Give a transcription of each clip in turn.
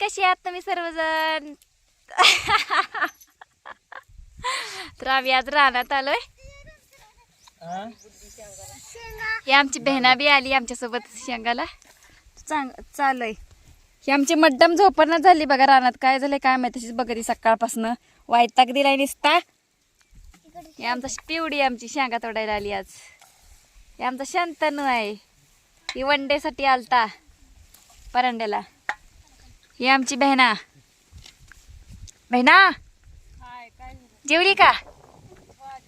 कशी आहात तुम्ही सर्वजण? तर आम्ही आज रानात आलोय. ही आमची बहिणा बी आली आमच्यासोबत शेंगाला. चालू आहे. ही आमची मड्डम झोपणं झाली बघा रानात. काय झालंय काय माहिती, तशीच बघा सकाळपासून वायताक दिलाय निसता. ही आमचा पिवडी आमची शेंगा तोडायला आली आज. हे आमचा शंतनू आहे. ही वनडेसाठी आलता परांड्याला. ही आमची बहिणा. जेवली का?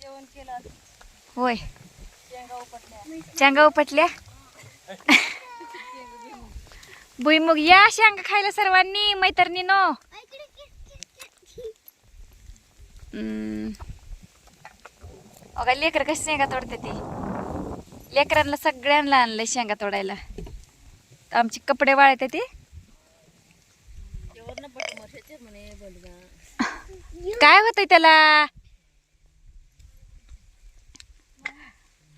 जेवण केलं. होय, शेंगा उपटल्या. शेंगा उपटल्या. भुईमुग या शेंगा खायला सर्वांनी मैत्रिणीनो. अगं लेकर कशी शेंगा तोडते ती. लेकरांना सगळ्यांना आणलंय शेंगा तोडायला. आमची कपडे वाळते ती. काय होतंय त्याला?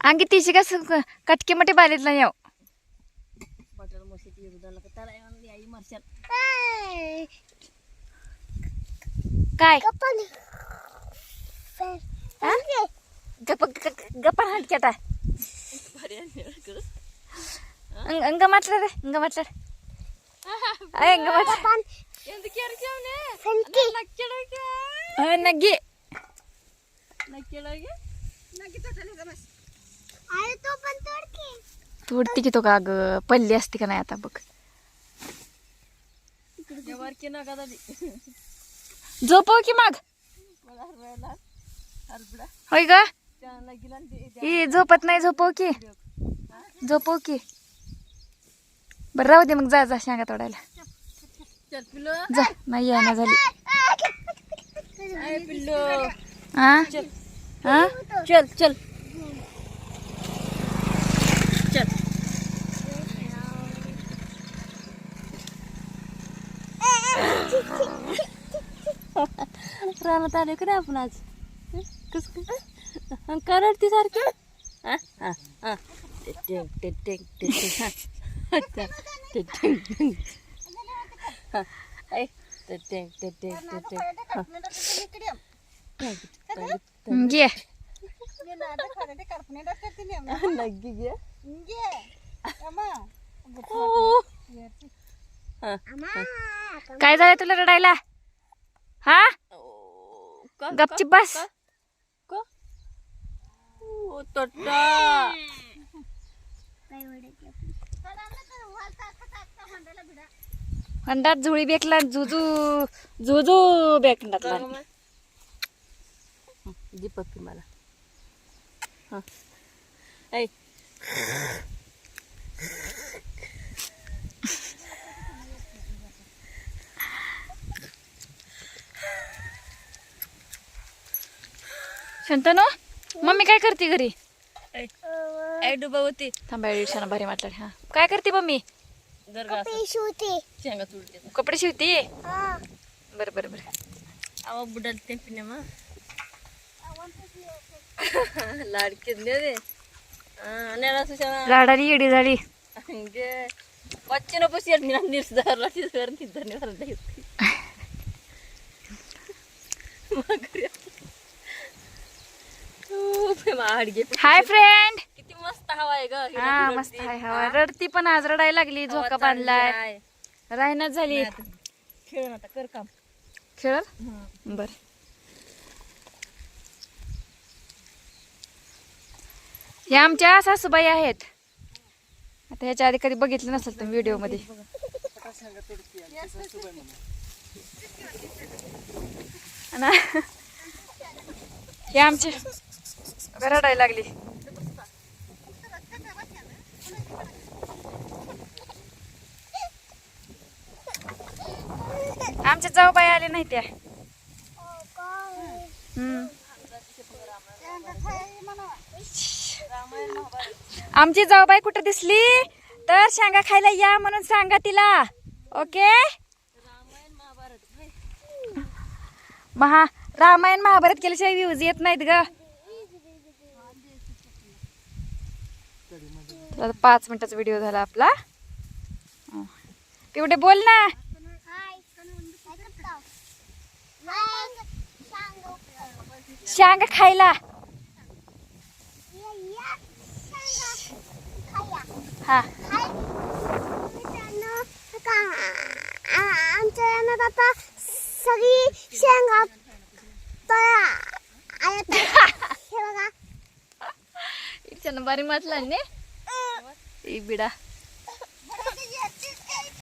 अंगी तिची कस कटके मोठे बालीतला येऊ. बटर मशीद युद्धाला का त्याला आई मरशाल. काय गप्पा हाटक्याता अंग म्हटलं रे. अंग म्हटलं अंग म्हटलं नग्गी तोडती की तो का ग पल्ली असते का नाही आता बघ. झोपव की मग. होय ग ही झोपत नाही. झोपव की झोपव की. बरं राहू दे मग. जा जा शेंगा तोडायला जा. नाही येणं झाली. हा हा चल चल चल. रानात आले का नाही आपण आज? कस काय रडती सारखी? घे काय झालं तुला रडायला? हा गपचिप बस. हंडात झुळी बेकला. झुजू झुजू बेकंडातला. दीपक मला शंतनू मम्मी काय करते घरी? डुबा होती. थांबा दिवसाना भारी म्हटलं. हा काय करते मम्मी? शेंगा तुडते. कपडे शिवते. बरं बरं बरं. आवा बुडाल ते पिणे मग लाडके दे लाडाली येडी झाली. बच्चे नको शेट निर्धारला धन्यवाद. Hi friend. किती मस्त हवा आहे ग. हा मस्त आहे हवा. रडती पण आज रडायला लागली. झोका बांधलाय. राहण्यात झाली. खेळ आता कर काम. खेळ बर. ह्या आमच्या सासूबाई आहेत. आता ह्याच्या आधी कधी बघितलं नसेल तुम्ही व्हिडिओ मध्ये. हे आमची रडायला लागली. आमच्या जाऊबाई आले नाही त्या. आमची जाऊबाई कुठे दिसली तर शेंगा खायला या म्हणून सांगा तिला. ओके. रामायण महाभारत केल्याशिवाय व्ह्यूज येत नाहीत ग. 5 मिनिटाचा व्हिडिओ झाला आपला. तेवढे बोल ना. शेंगा खायला. हा आमच्या रानात आता सगळी शेंगा इच्छा बारी म्हटलं ने बिडा